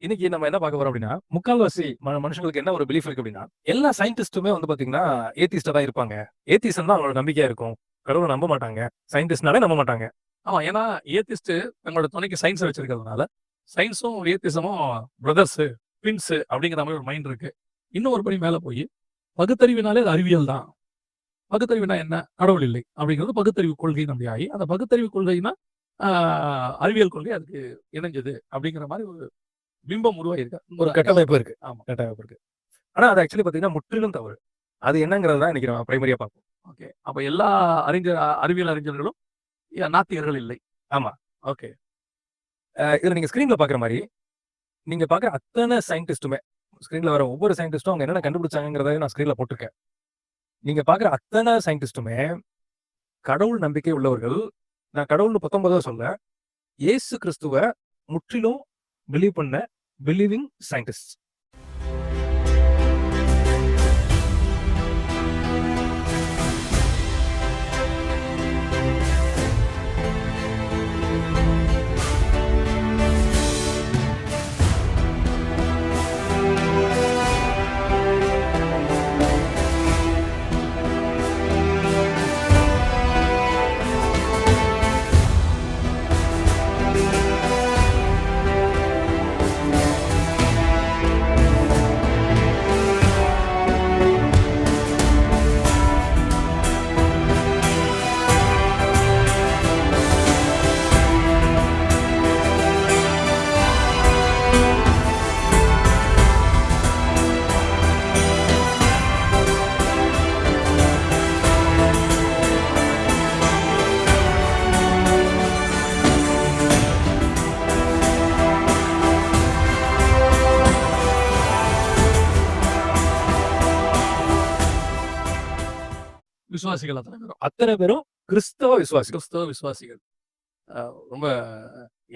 இன்னைக்கு நம்ம என்ன பார்க்க போறோம் அப்படின்னா, முக்கால்வாசி மனுஷங்களுக்கு என்ன ஒரு பிலீஃப் இருக்கு அப்படின்னா, எல்லா சயின்டிஸ்ட்டுமே வந்து பார்த்தீங்கன்னா, ஏத்திஸ்ட்டா தான் இருப்பாங்க. ஏத்திசம் தான் அவங்களோட நம்பிக்கையா இருக்கும். கடவுள நம்ப மாட்டாங்க. சயின்டிஸ்ட்னாலே நம்ப மாட்டாங்க. ஆமா, ஏன்னா ஏத்திஸ்ட் தங்களோட துணைக்கு சயின்ஸ வச்சிருக்கிறதுனால, சயின்ஸும் ஏத்திசமும் பிரதர்ஸ், ட்வின்ஸ் அப்படிங்கிற மாரி ஒரு மைண்ட் இருக்கு. இன்னும் ஒரு படி மேல போயி, பகுத்தறிவுனாலே அது அறிவியல் தான். பகுத்தறிவுனா என்ன? கடவுள் இல்லை. அப்படிங்கிறது பகுத்தறிவு கொள்கை நம்பி ஆயி, அந்த பகுத்தறிவு கொள்கைன்னா, ஆ அறிவியல் கொள்கை அதுக்கு இணைஞ்சது அப்படிங்கிற மாரி ஒரு பிம்பம் உருவாகியிருக்கு. ஒரு கட்டமைப்பு இருக்கு. ஆமா, கட்டமைப்பு இருக்கு. ஆனா அது ஆக்சுவலி பார்த்தீங்கன்னா, முற்றிலும் தவறு. அது என்னங்கிறது தான் இன்னைக்கு நம்ம பிரைமரியா பார்ப்போம். ஓகே. அப்ப எல்லா அறிவியல் அறிஞர்களும் நாத்திகர்கள் இல்லை. ஆமா. ஓகே. இதுல நீங்க ஸ்கிரீன்ல பார்க்குற மாரி, நீங்க பார்க்குற அத்தன சயின்டிஸ்ட்டுமே, ஸ்கிரீன்ல வர ஒவ்வொரு சயின்டிஸ்ட்டும் அவங்க என்னென்ன கண்டுபிடிச்சாங்கங்கிறத நான் ஸ்கிரீன்ல போட்டுருக்கேன். நீங்க பார்க்குற அத்தன சயின்டிஸ்ட்டுமே கடவுள் நம்பிக்கை உள்ளவர்கள். நான் கடவுள்னு 19 சொல்லல. இயேசு கிறிஸ்துவ முற்றிலும் பிலீவ் பண்ண பிலீவிங் சயின்டிஸ்ட்ஸ். விசுவாசிகள் அத்தனை பேரும் கிறிஸ்தவ விசுவாசிகள். அ ரொம்ப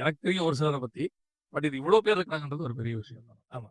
எனக்கு தெரியும் ஒரு சிலர பத்தி. பட் இது இவ்ளோ பேர் இருக்காங்கன்றது ஒரு பெரிய விஷயம் தான். ஆமா.